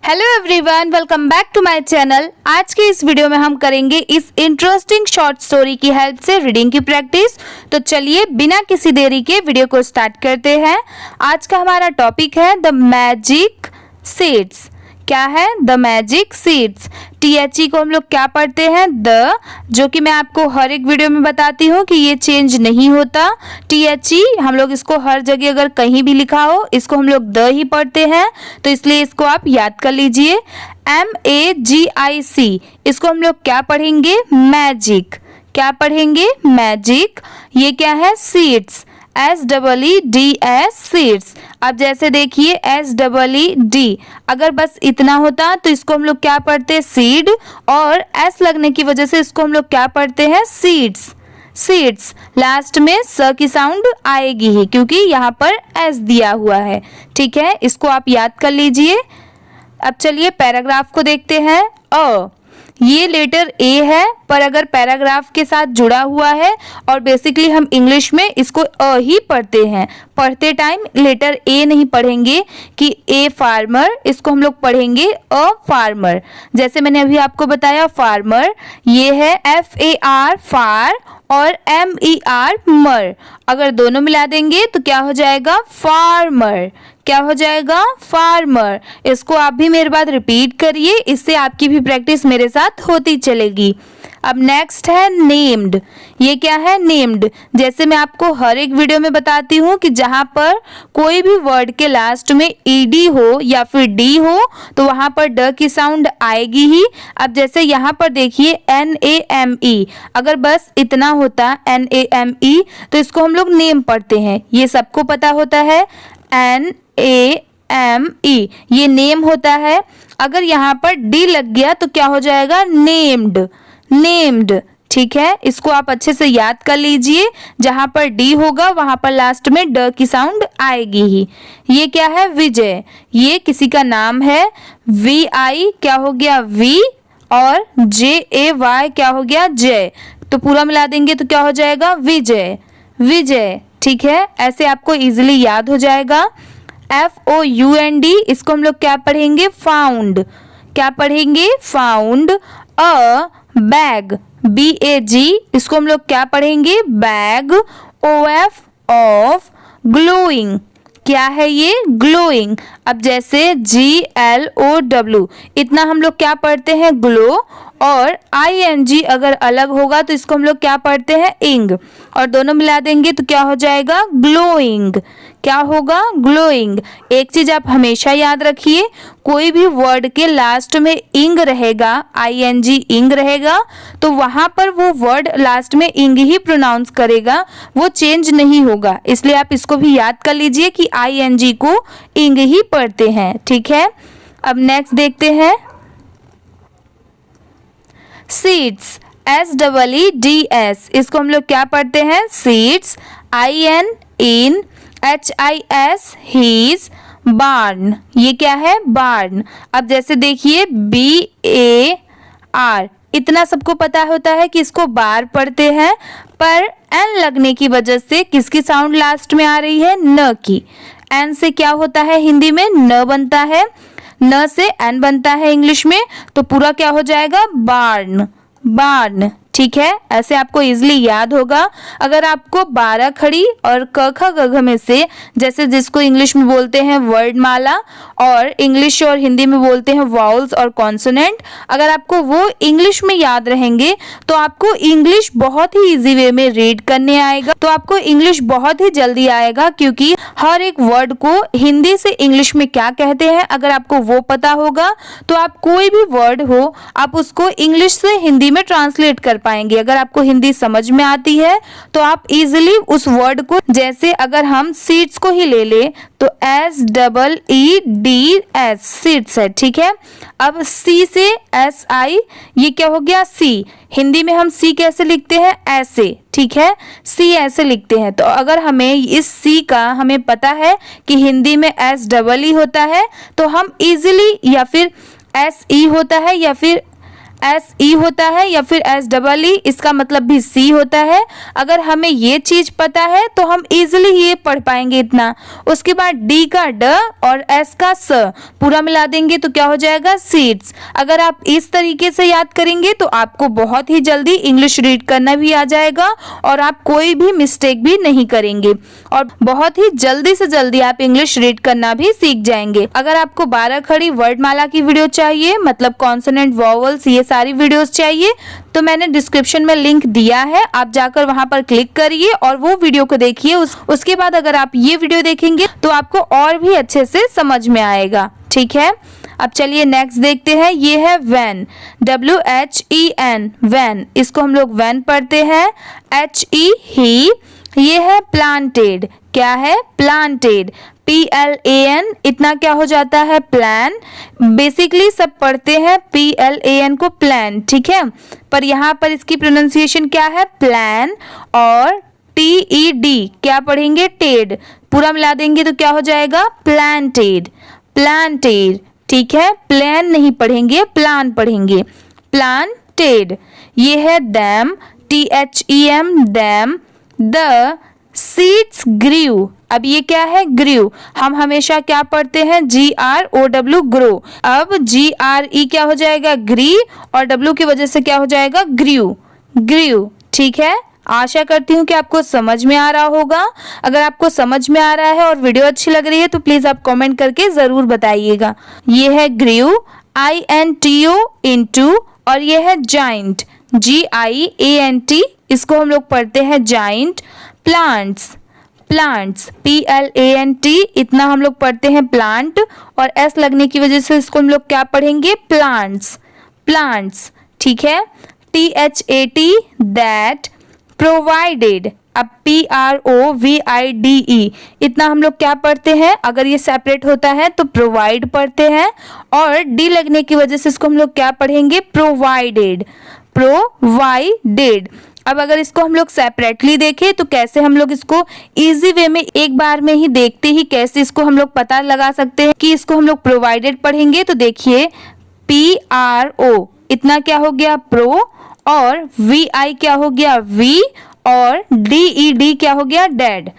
Hello everyone, welcome back to my channel. आज के इस वीडियो में हम करेंगे इस इंटरेस्टिंग शॉर्ट स्टोरी की हेल्प से रीडिंग की प्रैक्टिस। तो चलिए बिना किसी देरी के वीडियो को स्टार्ट करते हैं। आज का हमारा टॉपिक है द मैजिक सीड्स। क्या है? The magic seeds. THE को हम लोग क्या पढ़ते हैं? द, जो कि मैं आपको हर एक वीडियो में बताती हूँ कि ये चेंज नहीं होता। THE हम लोग इसको हर जगह अगर कहीं भी लिखा हो इसको हम लोग द ही पढ़ते हैं, तो इसलिए इसको आप याद कर लीजिए। MAGIC इसको हम लोग क्या पढ़ेंगे? मैजिक। क्या पढ़ेंगे? मैजिक। ये क्या है? सीड्स। SEEDS seeds. अब जैसे देखिए SEED, अगर बस इतना होता तो इसको हम लोग क्या पढ़ते? सीड। और S लगने की वजह से इसको हम लोग क्या पढ़ते हैं? सीड्स। सीड्स। लास्ट में स की साउंड आएगी ही क्योंकि यहाँ पर S दिया हुआ है। ठीक है, इसको आप याद कर लीजिए। अब चलिए पैराग्राफ को देखते हैं। ये लेटर ए है, पर अगर पैराग्राफ के साथ जुड़ा हुआ है और बेसिकली हम इंग्लिश में इसको अ ही पढ़ते हैं। पढ़ते टाइम लेटर ए नहीं पढ़ेंगे कि ए फार्मर, इसको हम लोग पढ़ेंगे अ फार्मर। जैसे मैंने अभी आपको बताया फार्मर, ये है FAR फार और MER मर। अगर दोनों मिला देंगे तो क्या हो जाएगा? फार्मर। क्या हो जाएगा? फार्मर। इसको आप भी मेरे बाद रिपीट करिए, इससे आपकी भी प्रैक्टिस मेरे साथ होती चलेगी। अब नेक्स्ट है नेम्ड। ये क्या है? नेम्ड। जैसे मैं आपको हर एक वीडियो में बताती हूँ कि जहाँ पर कोई भी वर्ड के लास्ट में ED हो या फिर D हो तो वहाँ पर ड की साउंड आएगी ही। अब जैसे यहाँ पर देखिए NAME, अगर बस इतना होता NAME तो इसको हम लोग नेम पढ़ते हैं। ये सबको पता होता है। NAME ये नेम होता है। अगर यहाँ पर D लग गया तो क्या हो जाएगा? नेम्ड। नेम्ड। ठीक है, इसको आप अच्छे से याद कर लीजिए। जहां पर D होगा वहां पर लास्ट में ड की साउंड आएगी ही। ये क्या है? विजय। ये किसी का नाम है। VI क्या हो गया? V और JAY क्या हो गया? जय। तो पूरा मिला देंगे तो क्या हो जाएगा? विजय। विजय। ठीक है, ऐसे आपको इजीली याद हो जाएगा। FOUND इसको हम लोग क्या पढ़ेंगे? फाउंड। क्या पढ़ेंगे? फाउंड। बैग। BAG इसको हम लोग क्या पढ़ेंगे? बैग। OF of. ग्लोइंग। क्या है ये? ग्लोइंग। अब जैसे GLOW इतना हम लोग क्या पढ़ते हैं? ग्लो। और ING अगर अलग होगा तो इसको हम लोग क्या पढ़ते हैं? इंग। और दोनों मिला देंगे तो क्या हो जाएगा? ग्लोइंग। क्या होगा? ग्लोइंग। एक चीज आप हमेशा याद रखिए, कोई भी वर्ड के लास्ट में इंग रहेगा, ING इंग रहेगा, तो वहां पर वो वर्ड लास्ट में इंग ही प्रोनाउंस करेगा, वो चेंज नहीं होगा। इसलिए आप इसको भी याद कर लीजिए कि ING को इंग ही पढ़ते हैं। ठीक है, अब नेक्स्ट देखते हैं सीड्स। SEEDS इसको हम लोग क्या पढ़ते हैं? Seeds. IN in. HIS his. Barn. ये क्या है? बार्न। अब जैसे देखिए BAR इतना सबको पता होता है कि इसको बार पढ़ते हैं, पर N लगने की वजह से किसकी साउंड लास्ट में आ रही है? न की। N से क्या होता है? हिंदी में न बनता है, न से N बनता है इंग्लिश में, तो पूरा क्या हो जाएगा? बार्न। बार्न। ठीक है, ऐसे आपको इजीली याद होगा। अगर आपको 12 खड़ी और क ख ग घ में से, जैसे जिसको इंग्लिश में बोलते हैं वर्डमाला और इंग्लिश और हिंदी में बोलते हैं वाउल्स और कॉन्सोनेंट, अगर आपको वो इंग्लिश में याद रहेंगे तो आपको इंग्लिश बहुत ही इजी वे में रीड करने आएगा। तो आपको इंग्लिश बहुत ही जल्दी आएगा, क्योंकि हर एक वर्ड को हिंदी से इंग्लिश में क्या कहते हैं अगर आपको वो पता होगा तो आप कोई भी वर्ड हो आप उसको इंग्लिश से हिंदी में ट्रांसलेट कर पाएंगे। अगर आपको हिंदी समझ में आती है तो आप इजीली उस वर्ड को, जैसे अगर हम सीड्स को ही ले ले तो SEEDS सीड्स है। ठीक है, अब C से SI ये क्या हो गया? C। हिंदी में हम C कैसे लिखते हैं? ऐसे। ठीक है, C ऐसे लिखते हैं। तो अगर हमें इस C का हमें पता है कि हिंदी में SEE होता है तो हम इजीली, या फिर SE होता है या फिर SE होता है या फिर SEE, इसका मतलब भी C होता है। अगर हमें ये चीज पता है तो हम इजीली ये पढ़ पाएंगे इतना। उसके बाद D का ड और S का स पूरा मिला देंगे तो क्या हो जाएगा सीड्स। अगर आप इस तरीके से याद करेंगे तो आपको बहुत ही जल्दी इंग्लिश रीड करना भी आ जाएगा और आप कोई भी मिस्टेक भी नहीं करेंगे और बहुत ही जल्दी से जल्दी आप इंग्लिश रीड करना भी सीख जाएंगे। अगर आपको 12 खड़ी वर्डमाला की वीडियो चाहिए, मतलब कॉन्सोनेंट, वॉवल्स, ये सारी वीडियोस चाहिए, तो मैंने डिस्क्रिप्शन में लिंक दिया है, आप जाकर वहां पर क्लिक करिए और वो वीडियो को देखिए। उसके बाद अगर आप ये वीडियो देखेंगे तो आपको और भी अच्छे से समझ में आएगा। ठीक है, अब चलिए नेक्स्ट देखते हैं। ये है वैन, WHEN, वैन, इसको हम लोग वैन पढ़ते हैं। HE ही। ये है प्लांटेड, क्या है प्लांटेड, PLAN, इतना क्या हो जाता है प्लान। बेसिकली सब पढ़ते हैं PLAN को प्लान, ठीक है, पर यहाँ पर इसकी प्रोनाउंसिएशन क्या है प्लान। और TED क्या पढ़ेंगे टेड, पूरा मिला देंगे तो क्या हो जाएगा प्लांटेड, प्लांटेड। ठीक है, प्लान नहीं पढ़ेंगे, प्लान पढ़ेंगे, प्लांटेड। ये है them, THEM, them. The seeds grew, अब ये क्या है ग्रीव, हम हमेशा क्या पढ़ते हैं GROW, ग्रो। अब GRE क्या हो जाएगा ग्री और W की वजह से क्या हो जाएगा ग्रीव, ग्रीव। ठीक है, आशा करती हूँ कि आपको समझ में आ रहा होगा। अगर आपको समझ में आ रहा है और वीडियो अच्छी लग रही है तो प्लीज आप कमेंट करके जरूर बताइएगा। ये है ग्रीव, INTO, इंटू, और ये है जाइंट, GIANT, इसको हम लोग पढ़ते हैं जाइंट। प्लांट्स, प्लांट्स, PLANT, इतना हम लोग पढ़ते हैं प्लांट और S लगने की वजह से इसको हम लोग क्या पढ़ेंगे प्लांट्स, प्लांट्स। ठीक है, THAT, दैट। प्रोवाइडेड, अब PROVIDE, इतना हम लोग क्या पढ़ते हैं, अगर ये सेपरेट होता है तो प्रोवाइड पढ़ते हैं और D लगने की वजह से इसको हम लोग क्या पढ़ेंगे प्रोवाइडेड, प्रोवाइडेड। अब अगर इसको हम लोग सेपरेटली देखें तो कैसे हम लोग इसको इजी वे में एक बार में ही देखते ही कैसे इसको हम लोग पता लगा सकते हैं कि इसको हम लोग प्रोवाइडेड पढ़ेंगे। तो देखिए PRO, इतना क्या हो गया प्रो, और VI क्या हो गया वी, और DED क्या हो गया डेड,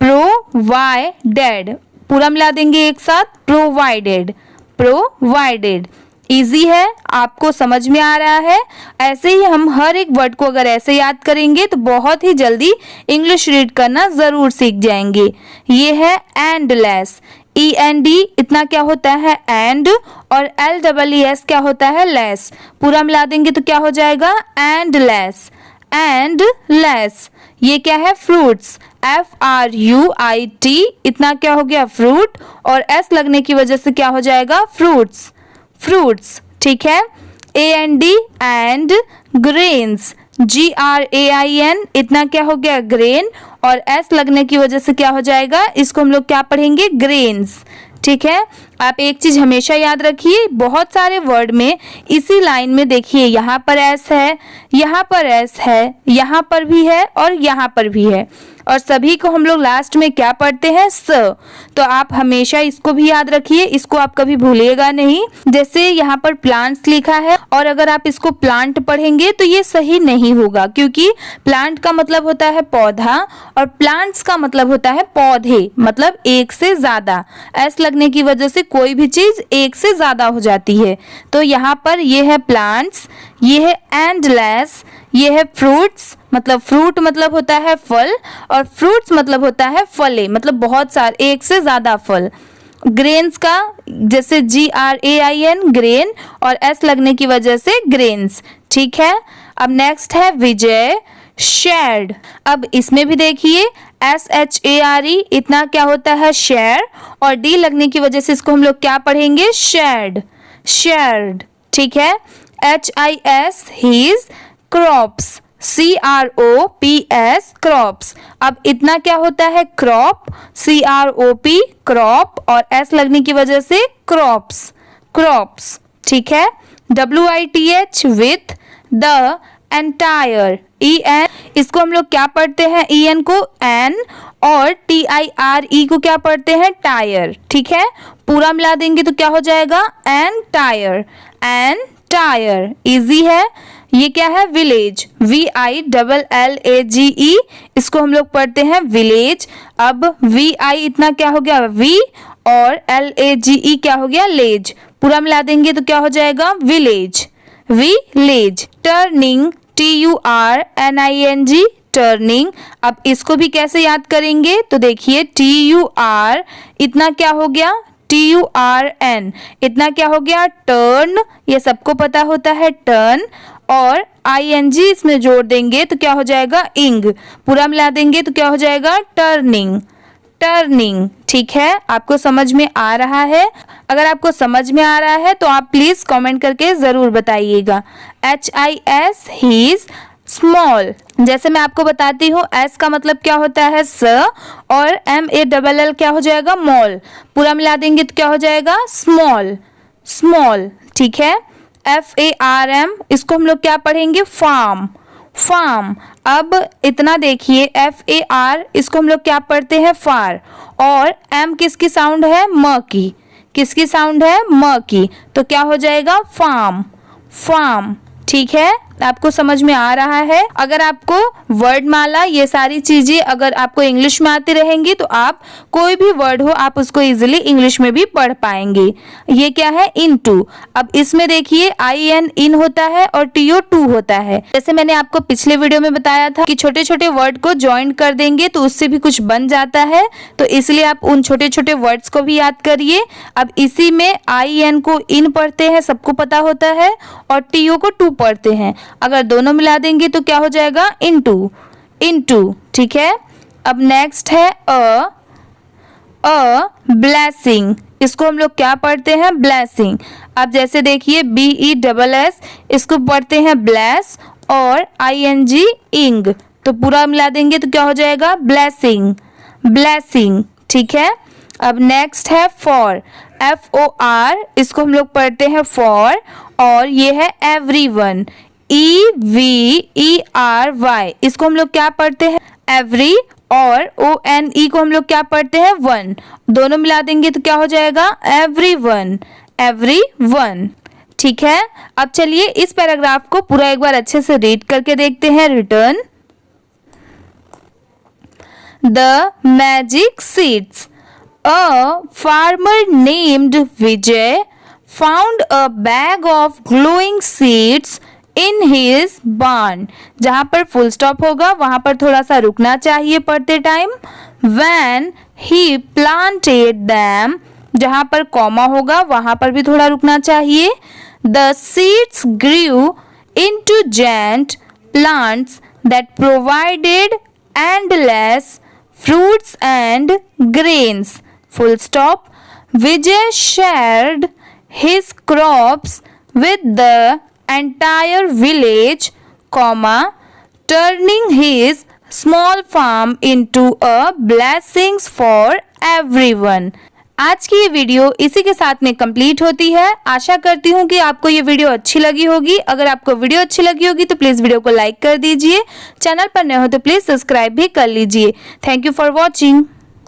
प्रोवाइडेड, पूरा मिला देंगे एक साथ प्रोवाइडेड, प्रोवाइडेड। इजी है, आपको समझ में आ रहा है। ऐसे ही हम हर एक वर्ड को अगर ऐसे याद करेंगे तो बहुत ही जल्दी इंग्लिश रीड करना जरूर सीख जाएंगे। ये है एंडलेस, END, इतना क्या होता है एंड, और LEES क्या होता है लेस, पूरा मिला देंगे तो क्या हो जाएगा एंडलेस, एंडलेस। ये क्या है फ्रूट्स, FRUIT, इतना क्या हो गया फ्रूट, और S लगने की वजह से क्या हो जाएगा फ्रूट्स, फ्रूट्स। ठीक है, AND, एंड। ग्रेन्स, GRAIN, इतना क्या हो गया ग्रेन, और S लगने की वजह से क्या हो जाएगा, इसको हम लोग क्या पढ़ेंगे ग्रेन्स। ठीक है, आप एक चीज हमेशा याद रखिए, बहुत सारे वर्ड में इसी लाइन में देखिए यहाँ पर S है, यहाँ पर S है, यहाँ पर भी है और यहाँ पर भी है, और सभी को हम लोग लास्ट में क्या पढ़ते हैं स। तो आप हमेशा इसको भी याद रखिए, इसको आप कभी भूलिएगा नहीं। जैसे यहाँ पर प्लांट्स लिखा है और अगर आप इसको प्लांट पढ़ेंगे तो ये सही नहीं होगा, क्योंकि प्लांट का मतलब होता है पौधा और प्लांट्स का मतलब होता है पौधे, मतलब एक से ज्यादा। S लगने की वजह से कोई भी चीज एक से ज्यादा हो जाती है। तो यहाँ पर ये है प्लांट्स, ये है एंडलेस, ये है फ्रूट्स, मतलब फ्रूट मतलब होता है फल और फ्रूट्स मतलब होता है फले, मतलब बहुत सारे एक से ज्यादा फल। ग्रेन्स का जैसे GRAIN ग्रेन और S लगने की वजह से ग्रेन्स। ठीक है, अब नेक्स्ट है विजय, शेयर्ड। अब इसमें भी देखिए SHARE, इतना क्या होता है शेयर, और D लगने की वजह से इसको हम लोग क्या पढ़ेंगे शेयर्ड, शेयर्ड। ठीक है, HIS his, crops, CROPS crops. अब इतना क्या होता है क्रॉप, CROP क्रॉप, और S लगने की वजह से क्रॉप्स, क्रॉप्स। ठीक है, WITH with, the entire, EN, इसको हम लोग क्या पढ़ते हैं EN को एन, और TIRE को क्या पढ़ते हैं टायर। ठीक है, पूरा मिला देंगे तो क्या हो जाएगा एंटायर, एंटायर। टायर, इजी है। ये क्या है? विलेज, VILLAGE, इसको हम लोग पढ़ते हैं विलेज। अब VI इतना क्या हो गया? वी, और LAGE क्या हो गया? लेज। पूरा मिला देंगे तो क्या हो जाएगा? Village, village. Turning, TURNING, turning. अब इसको भी कैसे याद करेंगे? तो देखिए TUR इतना क्या हो गया? TURN इतना क्या हो गया? टर्न, ये सबको पता होता है टर्न। और ING इसमें जोड़ देंगे तो क्या हो जाएगा? इंग। पूरा मिला देंगे तो क्या हो जाएगा? Turning, turning. ठीक है, आपको समझ में आ रहा है? अगर आपको समझ में आ रहा है तो आप प्लीज कमेंट करके जरूर बताइएगा। HIS, his small. जैसे मैं आपको बताती हूँ, S का मतलब क्या होता है? स, और MALL क्या हो जाएगा? मॉल। पूरा मिला देंगे तो क्या हो जाएगा? Small, small. ठीक है। FARM, इसको हम लोग क्या पढ़ेंगे? Farm, farm. अब इतना देखिए, FAR इसको हम लोग क्या पढ़ते हैं? फार। और M किसकी साउंड है? म की। किसकी साउंड है? म की। तो क्या हो जाएगा? Farm, farm. ठीक है, आपको समझ में आ रहा है? अगर आपको वर्डमाला ये सारी चीजें अगर आपको इंग्लिश में आती रहेंगी तो आप कोई भी वर्ड हो आप उसको इजीली इंग्लिश में भी पढ़ पाएंगे। ये क्या है? इनटू। अब इसमें देखिए IN इन होता है और TO टू होता है। जैसे मैंने आपको पिछले वीडियो में बताया था कि छोटे छोटे वर्ड को ज्वाइन कर देंगे तो उससे भी कुछ बन जाता है, तो इसलिए आप उन छोटे छोटे वर्ड्स को भी याद करिए। अब इसी में IN को इन पढ़ते हैं, सबको पता होता है, और TO को टू पढ़ते हैं। अगर दोनों मिला देंगे तो क्या हो जाएगा? Into, into. ठीक है। अब नेक्स्ट है ब्लेसिंग, इसको हम लोग क्या पढ़ते हैं? ब्लेसिंग। अब जैसे देखिए BESS, इसको पढ़ते हैं ब्लेस, और ING इंग, तो पूरा मिला देंगे तो क्या हो जाएगा? Blessing, blessing. ठीक है। अब नेक्स्ट है फॉर, FOR, इसको हम लोग पढ़ते हैं फॉर, और ये है एवरीवन, EVERY, इसको हम लोग क्या पढ़ते हैं? एवरी, और ONE को हम लोग क्या पढ़ते हैं? वन। दोनों मिला देंगे तो क्या हो जाएगा? Everyone, everyone. ठीक है। अब चलिए इस पैराग्राफ को पूरा एक बार अच्छे से रीड करके देखते हैं। Return the magic seeds. A farmer named Vijay found a bag of glowing seeds in his barn. जहाँ पर फुल स्टॉप होगा वहाँ पर थोड़ा सा रुकना चाहिए पढ़ते time. When he planted them, जहाँ पर कॉमा होगा वहाँ पर भी थोड़ा रुकना चाहिए। The seeds grew into giant plants that provided endless fruits and grains. Full stop. Vijay shared his crops with the entire village, comma, turning his small farm into a blessings for everyone. आज की ये video इसी के साथ में complete होती है। आशा करती हूँ कि आपको ये वीडियो अच्छी लगी होगी। अगर आपको वीडियो अच्छी लगी होगी तो प्लीज़ वीडियो को लाइक कर दीजिए। चैनल पर नए हो तो प्लीज़ सब्सक्राइब भी कर लीजिए। Thank you for watching.